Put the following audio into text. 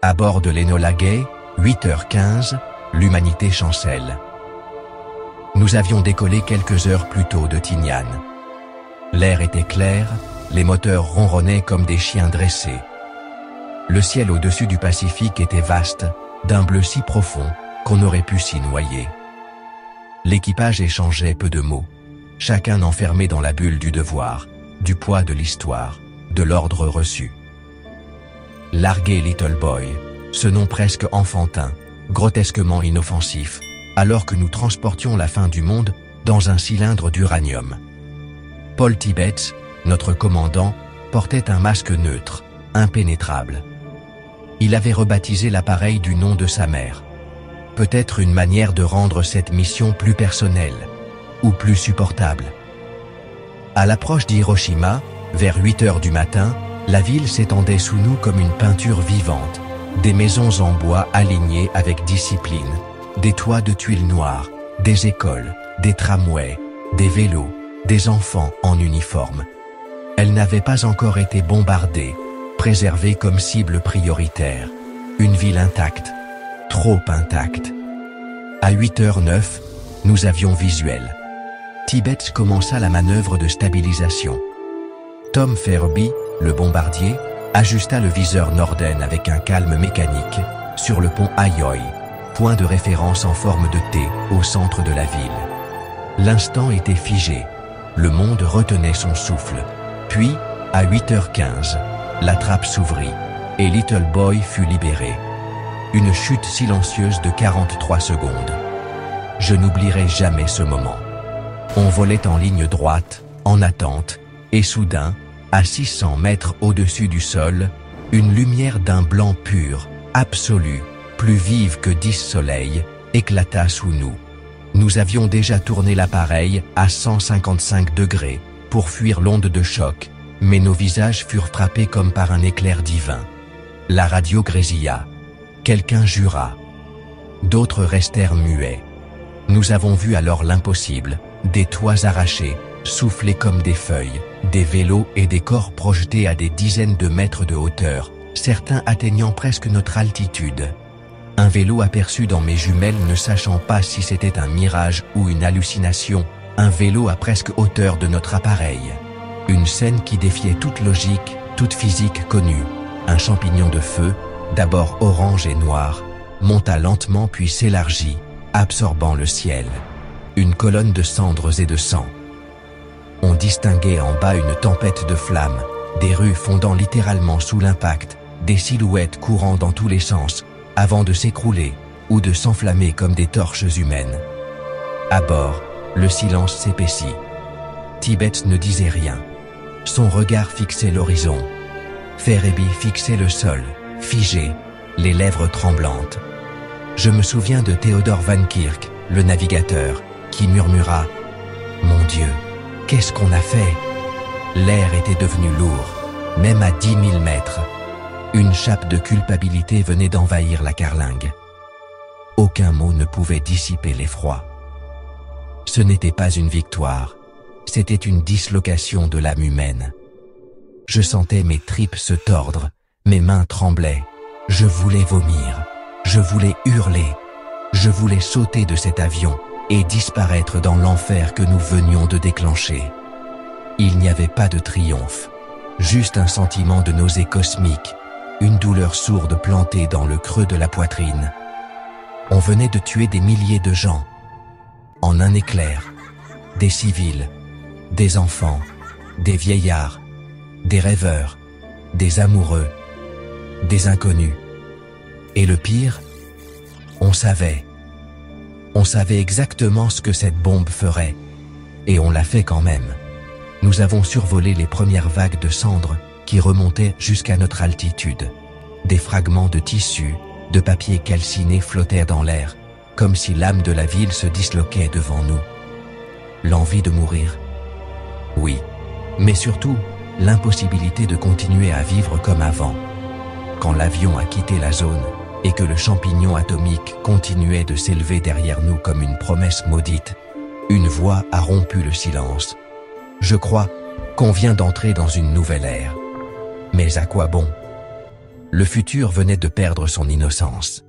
À bord de l'Enola Gay, 8h15, l'humanité chancelle. Nous avions décollé quelques heures plus tôt de Tinian. L'air était clair, les moteurs ronronnaient comme des chiens dressés. Le ciel au-dessus du Pacifique était vaste, d'un bleu si profond qu'on aurait pu s'y noyer. L'équipage échangeait peu de mots, chacun enfermé dans la bulle du devoir, du poids de l'histoire, de l'ordre reçu. Larguer Little Boy, ce nom presque enfantin, grotesquement inoffensif, alors que nous transportions la fin du monde dans un cylindre d'uranium. Paul Tibbets, notre commandant, portait un masque neutre, impénétrable. Il avait rebaptisé l'appareil du nom de sa mère. Peut-être une manière de rendre cette mission plus personnelle, ou plus supportable. À l'approche d'Hiroshima, vers 8 heures du matin, la ville s'étendait sous nous comme une peinture vivante, des maisons en bois alignées avec discipline, des toits de tuiles noires, des écoles, des tramways, des vélos, des enfants en uniforme. Elle n'avait pas encore été bombardée, préservée comme cible prioritaire. Une ville intacte, trop intacte. À 8h09, nous avions visuel. Tibbets commença la manœuvre de stabilisation. Tom Ferby, le bombardier, ajusta le viseur Norden avec un calme mécanique, sur le pont Ayoy, point de référence en forme de T au centre de la ville. L'instant était figé, le monde retenait son souffle. Puis, à 8h15, la trappe s'ouvrit, et Little Boy fut libéré. Une chute silencieuse de 43 secondes. Je n'oublierai jamais ce moment. On volait en ligne droite, en attente, et soudain, à 600 mètres au-dessus du sol, une lumière d'un blanc pur, absolu, plus vive que 10 soleils, éclata sous nous. Nous avions déjà tourné l'appareil à 155 degrés pour fuir l'onde de choc, mais nos visages furent frappés comme par un éclair divin. La radio grésilla. Quelqu'un jura. D'autres restèrent muets. Nous avons vu alors l'impossible, des toits arrachés, soufflés comme des feuilles, des vélos et des corps projetés à des dizaines de mètres de hauteur, certains atteignant presque notre altitude. Un vélo aperçu dans mes jumelles ne sachant pas si c'était un mirage ou une hallucination, un vélo à presque hauteur de notre appareil. Une scène qui défiait toute logique, toute physique connue. Un champignon de feu, d'abord orange et noir, monta lentement puis s'élargit, absorbant le ciel. Une colonne de cendres et de sang. On distinguait en bas une tempête de flammes, des rues fondant littéralement sous l'impact, des silhouettes courant dans tous les sens, avant de s'écrouler ou de s'enflammer comme des torches humaines. À bord, le silence s'épaissit. Tibbets ne disait rien. Son regard fixait l'horizon. Ferby fixait le sol, figé, les lèvres tremblantes. Je me souviens de Theodor Van Kirk, le navigateur, qui murmura « Mon Dieu, qu'est-ce qu'on a fait ?» L'air était devenu lourd, même à 10 000 mètres. Une chape de culpabilité venait d'envahir la carlingue. Aucun mot ne pouvait dissiper l'effroi. Ce n'était pas une victoire, c'était une dislocation de l'âme humaine. Je sentais mes tripes se tordre, mes mains tremblaient. Je voulais vomir, je voulais hurler, je voulais sauter de cet avion et disparaître dans l'enfer que nous venions de déclencher. Il n'y avait pas de triomphe, juste un sentiment de nausée cosmique, une douleur sourde plantée dans le creux de la poitrine. On venait de tuer des milliers de gens. En un éclair, des civils, des enfants, des vieillards, des rêveurs, des amoureux, des inconnus. Et le pire, on savait. On savait exactement ce que cette bombe ferait. Et on l'a fait quand même. Nous avons survolé les premières vagues de cendres qui remontaient jusqu'à notre altitude. Des fragments de tissu, de papier calciné flottèrent dans l'air, comme si l'âme de la ville se disloquait devant nous. L'envie de mourir? Oui, mais surtout, l'impossibilité de continuer à vivre comme avant. Quand l'avion a quitté la zone et que le champignon atomique continuait de s'élever derrière nous comme une promesse maudite, une voix a rompu le silence. Je crois qu'on vient d'entrer dans une nouvelle ère. Mais à quoi bon? Le futur venait de perdre son innocence.